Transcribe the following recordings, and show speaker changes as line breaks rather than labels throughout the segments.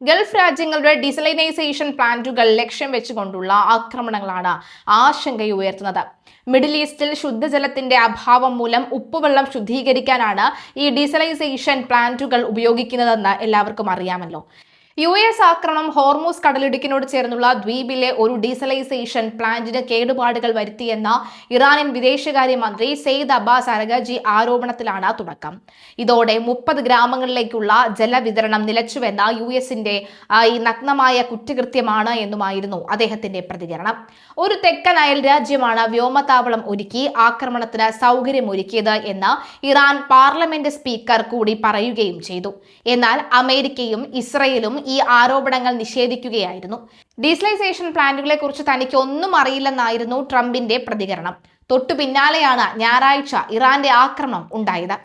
Gulf രാജ്യങ്ങളുടെ ഡിസലൈനൈസേഷൻ പ്ലാന്റുകൾ ലക്ഷ്യം വെച്ചുകൊണ്ടുള്ള ആക്രമണങ്ങളാണ് ആശങ്കയുയർത്തുന്നത്. മിഡിൽ ഈസ്റ്റിൽ ശുദ്ധജലത്തിന്റെ അഭാവം മൂലം ഉപ്പുവെള്ളം ശുദ്ധീകരിക്കാനാണ് ഈ ഡീസലൈസേഷൻ പ്ലാന്റുകൾ ഉപയോഗിക്കുന്നതെന്ന് എല്ലാവർക്കും അറിയാമല്ലോ. US ആക്രമണം ഹോർമൂസ് കടലിടുക്കിനോട് ചേർന്നുള്ള ദ്വീപിലെ ഒരു ഡീസലൈസേഷൻ പ്ലാന്റിന് കേടുപാടുകൾ വരുത്തിയെന്ന ഇറാനിയൻ വിദേശകാര്യമന്ത്രി സെയ്ദ് അബ്ബാസ് അരഗജി ആരോപണത്തിലാണ് തുടക്കം. ഇതോടെ 30 ഗ്രാമങ്ങളിലേക്കുള്ള ജലവിതരണം നിലച്ചുവെന്ന US-ന്റെ ഈ നഗ്നമായ കുറ്റകൃത്യമാണ് എന്നുമായിരുന്നു അദ്ദേഹത്തിന്റെ പ്രതികരണം. ഒരു തെക്കൻ അയൽ രാജ്യമാണ് വ്യോമതാവളം ഒരുക്കി ആക്രമണത്തിന് സൗകര്യമൊരുക്കിയത് എന്ന് ഇറാൻ പാർലമെന്റ് സ്പീക്കർ കൂടി പറയുകയും ചെയ്തു. എന്നാൽ അമേരിക്കയും ഇസ്രയേലും ഈ ആരോപണങ്ങൾ നിഷേധിക്കുകയായിരുന്നു. ഡീസലൈസേഷൻ പ്ലാന്റുകളെ കുറിച്ച് തനിക്ക് ഒന്നും അറിയില്ലെന്നായിരുന്നു ട്രംപിന്റെ പ്രതികരണം. തൊട്ടു പിന്നാലെയാണ് ഞായറാഴ്ച ഇറാന്റെ ആക്രമണം ഉണ്ടായത്.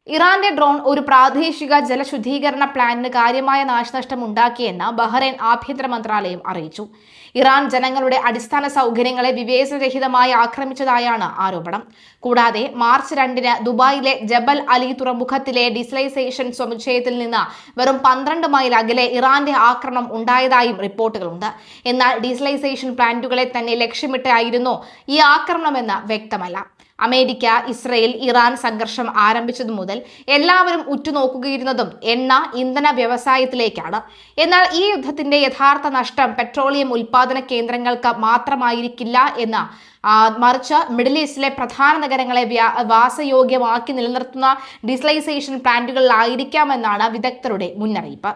ഇറാന്റെ ഡ്രോൺ ഒരു പ്രാദേശിക ജലശുദ്ധീകരണ പ്ലാന്റിന് കാര്യമായ നാശനഷ്ടം ഉണ്ടാക്കിയെന്ന് ബഹ്റൈൻ ആഭ്യന്തര മന്ത്രാലയം അറിയിച്ചു. ഇറാൻ ജനങ്ങളുടെ അടിസ്ഥാന സൗകര്യങ്ങളെ വിവേചനരഹിതമായി ആക്രമിച്ചതായാണ് ആരോപണം. കൂടാതെ മാർച്ച് 2-ന് ദുബായിലെ ജബൽ അലി തുറമുഖത്തിലെ ഡീസലൈസേഷൻ സമുച്ചയത്തിൽ നിന്ന് വെറും 12 മൈൽ അകലെ ഇറാന്റെ ആക്രമണം ഉണ്ടായതായും റിപ്പോർട്ടുകളുണ്ട്. എന്നാൽ ഡീസലൈസേഷൻ പ്ലാന്റുകളെ തന്നെ ലക്ഷ്യമിട്ടായിരുന്നോ ഈ ആക്രമണമെന്ന് വ്യക്തമല്ല. അമേരിക്ക, ഇസ്രയേൽ, ഇറാൻ സംഘർഷം ആരംഭിച്ചതു മുതൽ എല്ലാവരും ഉറ്റുനോക്കുകയിരുന്നതും ഇന്ധന വ്യവസായത്തിലേക്കാണ്. എന്നാൽ ഈ യുദ്ധത്തിന്റെ യഥാർത്ഥ നഷ്ടം പെട്രോളിയം ഉൽപാദന കേന്ദ്രങ്ങൾക്ക് മാത്രമായിരിക്കില്ല എന്ന് മറിച്ച് മിഡിൽ ഈസ്റ്റിലെ പ്രധാന നഗരങ്ങളെ വാസയോഗ്യമാക്കി നിലനിർത്തുന്ന ഡീസലൈസേഷൻ പ്ലാന്റുകളിലായിരിക്കാമെന്നാണ് വിദഗ്ധരുടെ മുന്നറിയിപ്പ്.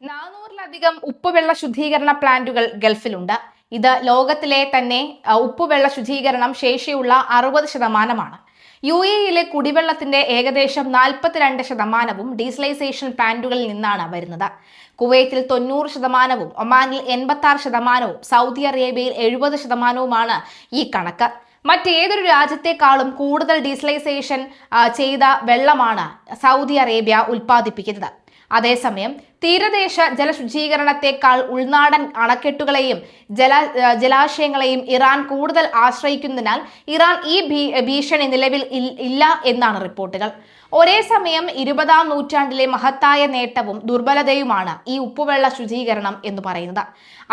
400-ലധികം ഉപ്പുവെള്ള ശുദ്ധീകരണ പ്ലാന്റുകൾ ഗൾഫിലുണ്ട്. ഇത് ലോകത്തിലെ തന്നെ ഉപ്പുവെള്ള ശുദ്ധീകരണം ശേഷിയുള്ള 60%. UAE-യിലെ കുടിവെള്ളത്തിന്റെ ഏകദേശം 42% ഡീസലൈസേഷൻ പ്ലാന്റുകളിൽ നിന്നാണ് വരുന്നത്. കുവൈത്തിൽ 90%, ഒമാനിൽ 86%, സൗദി അറേബ്യയിൽ 70%വുമാണ് ഈ കണക്ക്. മറ്റേതൊരു രാജ്യത്തെക്കാളും കൂടുതൽ ഡീസലൈസേഷൻ ചെയ്ത വെള്ളമാണ് സൗദി അറേബ്യ ഉൽപ്പാദിപ്പിക്കുന്നത്. അതേസമയം തീരദേശ ജലശുചീകരണത്തെക്കാൾ ഉൾനാടൻ അണക്കെട്ടുകളെയും ജലാശയങ്ങളെയും ഇറാൻ കൂടുതൽ ആശ്രയിക്കുന്നതിനാൽ ഇറാൻ ഈ ഭീഷണി നിലവിൽ ഇല്ല എന്നാണ് റിപ്പോർട്ടുകൾ. ഒരേ സമയം 20-ാം നൂറ്റാണ്ടിലെ മഹത്തായ നേട്ടവും ദുർബലതയുമാണ് ഈ ഉപ്പുവെള്ള ശുചീകരണം എന്ന് പറയുന്നത്.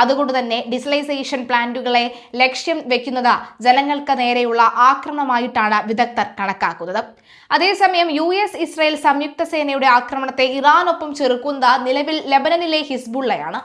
അതുകൊണ്ട് തന്നെ ഡീസലൈസേഷൻ പ്ലാന്റുകളെ ലക്ഷ്യം വെക്കുന്നത് ജനങ്ങൾക്ക് നേരെയുള്ള ആക്രമണമായിട്ടാണ് വിദഗ്ധർ കണക്കാക്കുന്നത്. അതേസമയം US ഇസ്രായേൽ സംയുക്ത സേനയുടെ ആക്രമണത്തെ ഇറാനൊപ്പം ചെറുക്കുന്നത് നിലവിൽ ലെബനനിലെ ഹിസ്ബുള്ളയാണ്.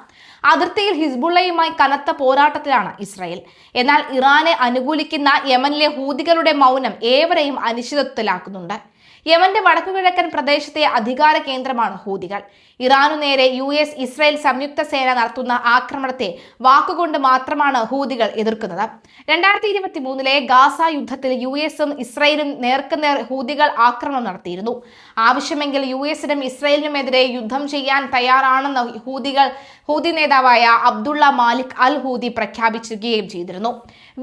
അതിർത്തിയിൽ ഹിസ്ബുള്ളയുമായി കനത്ത പോരാട്ടത്തിലാണ് ഇസ്രായേൽ. എന്നാൽ ഇറാനെ അനുകൂലിക്കുന്ന യമനിലെ ഹൂതികളുടെ മൗനം ഏവരെയും അനിശ്ചിതത്വത്തിലാക്കുന്നുണ്ട്. യമന്റെ വടക്കുകിഴക്കൻ പ്രദേശത്തെ അധികാര കേന്ദ്രമാണ് ഹൂതികൾ. ഇറാനു നേരെ US ഇസ്രായേൽ സംയുക്ത സേന നടത്തുന്ന ആക്രമണത്തെ വാക്കുകൊണ്ട് മാത്രമാണ് ഹൂതികൾ എതിർക്കുന്നത്. 2023-ലെ ഗാസ യുദ്ധത്തിൽ US-ഉം ഇസ്രായേലും നേർക്കുനേർ ഹൂതികൾ ആക്രമണം നടത്തിയിരുന്നു. ആവശ്യമെങ്കിൽ US-നും ഇസ്രായേലിനുമെതിരെ യുദ്ധം ചെയ്യാൻ തയ്യാറാണെന്ന് ഹൂതി നേതാവായ അബ്ദുള്ള മാലിക് അൽ ഹൂതി പ്രഖ്യാപിക്കുകയും ചെയ്തിരുന്നു.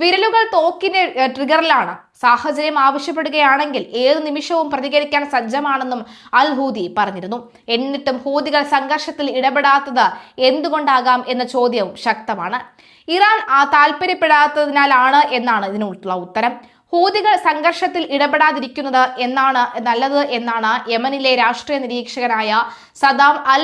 വിരലുകൾ തോക്കിന്റെ ട്രിഗറിലാണ്. സാഹചര്യം ആവശ്യപ്പെടുകയാണെങ്കിൽ ഏതു നിമിഷവും പ്രതികരിക്കാൻ സജ്ജമാണെന്നും അൽ ഹൂതി പറഞ്ഞിരുന്നു. എന്നിട്ടും ഹൂതികൾ സംഘർഷത്തിൽ ഇടപെടാത്തത് എന്തുകൊണ്ടാകാം എന്ന ചോദ്യവും ശക്തമാണ്. ഇറാൻ താല്പര്യപ്പെടാത്തതിനാലാണ് എന്നാണ് ഇതിനുള്ള ഉത്തരം. ഹൂതികൾ സംഘർഷത്തിൽ ഇടപെടാതിരിക്കുന്നത് നല്ലത് എന്നാണ് യമനിലെ രാഷ്ട്രീയ നിരീക്ഷകനായ സദാം അൽ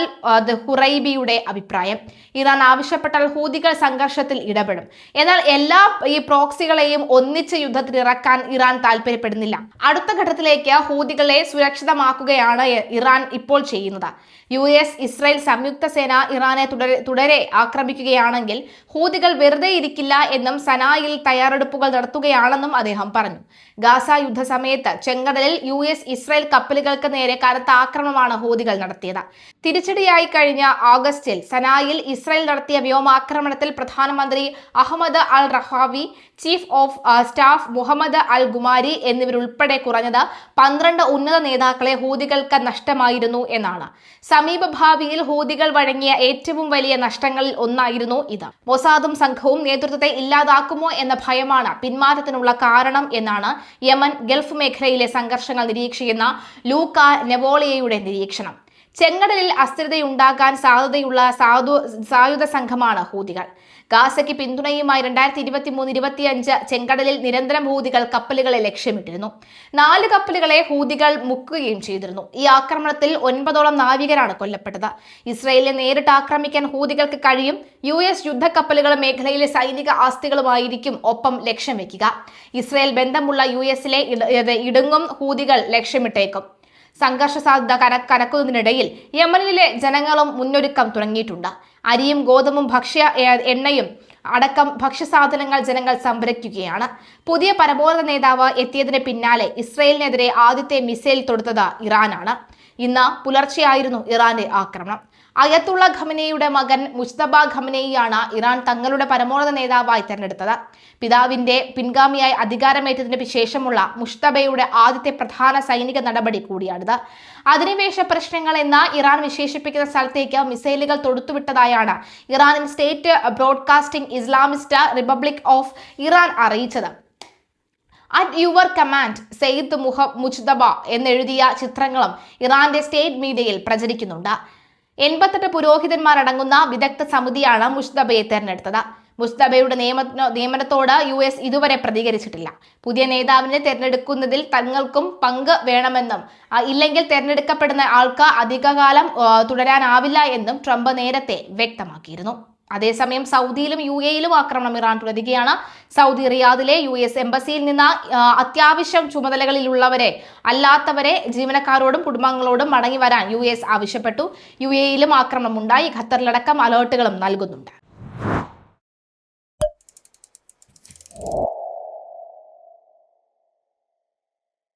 ഹുറൈബിയുടെ അഭിപ്രായം. ഇറാൻ ആവശ്യപ്പെട്ടാൽ ഹൂതികൾ സംഘർഷത്തിൽ ഇടപെടും. എന്നാൽ എല്ലാ ഈ പ്രോക്സികളെയും ഒന്നിച്ച് യുദ്ധത്തിൽ ഇറക്കാൻ ഇറാൻ താല്പര്യപ്പെടുന്നില്ല. അടുത്ത ഘട്ടത്തിലേക്ക് ഹൂതികളെ സുരക്ഷിതമാക്കുകയാണ് ഇറാൻ ഇപ്പോൾ ചെയ്യുന്നത്. US ഇസ്രായേൽ സംയുക്ത സേന ഇറാനെ തുടരെ ആക്രമിക്കുകയാണെങ്കിൽ ഹൂതികൾ വെറുതെ ഇരിക്കില്ല എന്നും സനായിൽ തയ്യാറെടുപ്പുകൾ നടത്തുകയാണെന്നും അദ്ദേഹം പറഞ്ഞു. ഗാസ യുദ്ധസമയത്ത് ചെങ്കടലിൽ US ഇസ്രായേൽ കപ്പലുകൾക്ക് നേരെ കനത്ത ആക്രമണമാണ് ഹൂതികൾ നടത്തിയത്. തിരിച്ചടിയായി കഴിഞ്ഞ ഓഗസ്റ്റിൽ സനായിൽ ഇസ്രായേൽ നടത്തിയ വ്യോമാക്രമണത്തിൽ പ്രധാനമന്ത്രി Ahmed al Rahawi, chief of staff Muhammad al Ghamari എന്നിവരുൾപ്പെടെ കുറഞ്ഞത് 12 ഉന്നത നേതാക്കളെ ഹൂതികൾക്ക് നഷ്ടമായിരുന്നു എന്നാണ്. സമീപഭാവിയിൽ ഹൂതികൾ വഴങ്ങിയ ഏറ്റവും വലിയ നഷ്ടങ്ങളിൽ ഒന്നായിരുന്നു ഇത്. മൊസാദും സംഘവും നേതൃത്വത്തെ ഇല്ലാതാക്കുമോ എന്ന ഭയമാണ് പിന്മാറ്റത്തിനുള്ള കാരണം എന്നാണ് യമൻ ഗൾഫ് മേഖലയിലെ സംഘർഷങ്ങൾ നിരീക്ഷിക്കുന്ന ലൂക്ക നെവോളിയയുടെ നിരീക്ഷണം. ചെങ്കടലിൽ അസ്ഥിരതയുണ്ടാകാൻ സാധ്യതയുള്ള സായുധ സംഘമാണ് ഹൂതികൾ. ഗാസയ്ക്ക് പിന്തുണയുമായി 2023-25 ചെങ്കടലിൽ നിരന്തരം ഹൂതികൾ കപ്പലുകളെ ലക്ഷ്യമിട്ടിരുന്നു. 4 കപ്പലുകളെ ഹൂതികൾ മുക്കുകയും ചെയ്തിരുന്നു. ഈ ആക്രമണത്തിൽ 9ഓളം നാവികരാണ് കൊല്ലപ്പെട്ടത്. ഇസ്രായേലിനെ നേരിട്ട് ആക്രമിക്കാൻ ഹൂതികൾക്ക് കഴിയും. US യുദ്ധക്കപ്പലുകളും മേഖലയിലെ സൈനിക ആസ്തികളുമായിരിക്കും ഒപ്പം ലക്ഷ്യം വെക്കുക. ഇസ്രായേൽ ബന്ധമുള്ള US-ലെ ഇടുങ്ങും ഹൂതികൾ ലക്ഷ്യമിട്ടേക്കും. സംഘർഷ സാധ്യത കനക്കുന്നതിനിടയിൽ യമനിലെ ജനങ്ങളും മുന്നൊരുക്കം തുടങ്ങിയിട്ടുണ്ട്. അരിയും ഗോതമ്പും എണ്ണയും അടക്കം ഭക്ഷ്യസാധനങ്ങൾ ജനങ്ങൾ സംഭരിക്കുകയാണ്. പുതിയ പരമോന്നത നേതാവ് എത്തിയതിന് പിന്നാലെ ഇസ്രയേലിനെതിരെ ആദ്യത്തെ മിസൈൽ തൊടുത്തത് ഇറാനാണ്. ഇന്ന് പുലർച്ചെയായിരുന്നു ഇറാന്റെ ആക്രമണം. അയത്തുള്ള ഖമനേയുടെ മകൻ മുജ്തബ ഖമനേയിയാണ് ഇറാൻ തങ്ങളുടെ പരമോന്നത നേതാവായി തെരഞ്ഞെടുത്തത്. പിതാവിന്റെ പിൻഗാമിയായി അധികാരമേറ്റതിന് ശേഷമുള്ള മുജ്തബയുടെ ആദ്യത്തെ പ്രധാന സൈനിക നടപടി കൂടിയാണിത്. അധിനിവേശ പ്രശ്നങ്ങൾ എന്ന് ഇറാൻ വിശേഷിപ്പിക്കുന്ന സ്ഥലത്തേക്ക് മിസൈലുകൾ തൊടുത്തുവിട്ടതായാണ് Iranian state broadcasting Islamist republic of Iran അറിയിച്ചത്. At your command Seyed Mojtaba എന്നെഴുതിയ ചിത്രങ്ങളും ഇറാന്റെ സ്റ്റേറ്റ് മീഡിയയിൽ പ്രചരിക്കുന്നുണ്ട്. 88 പുരോഹിതന്മാരടങ്ങുന്ന വിദഗ്ധ സമിതിയാണ് മുജ്തബയെ തെരഞ്ഞെടുത്തത്. മുജ്തബയുടെ നിയമനത്തോട് US ഇതുവരെ പ്രതികരിച്ചിട്ടില്ല. പുതിയ നേതാവിനെ തെരഞ്ഞെടുക്കുന്നതിൽ തങ്ങൾക്കും പങ്ക് വേണമെന്നും ഇല്ലെങ്കിൽ തെരഞ്ഞെടുക്കപ്പെടുന്ന ആൾക്ക് അധികകാലം തുടരാനാവില്ല എന്നും ട്രംപ് നേരത്തെ വ്യക്തമാക്കിയിരുന്നു. അതേസമയം സൗദിയിലും UAE-യിലും ആക്രമണം ഇറാൻ തുടരുകയാണ്. സൗദി റിയാദിലെ US എംബസിയിൽ നിന്ന് അത്യാവശ്യം ചുമതലകളിലുള്ളവരെ അല്ലാത്തവരെ ജീവനക്കാരോടും കുടുംബങ്ങളോടും മടങ്ങി വരാൻ US ആവശ്യപ്പെട്ടു. UAE-യിലും ആക്രമണം ഉണ്ടായി. ഖത്തറിലടക്കം അലേർട്ടുകളും നൽകുന്നുണ്ട്.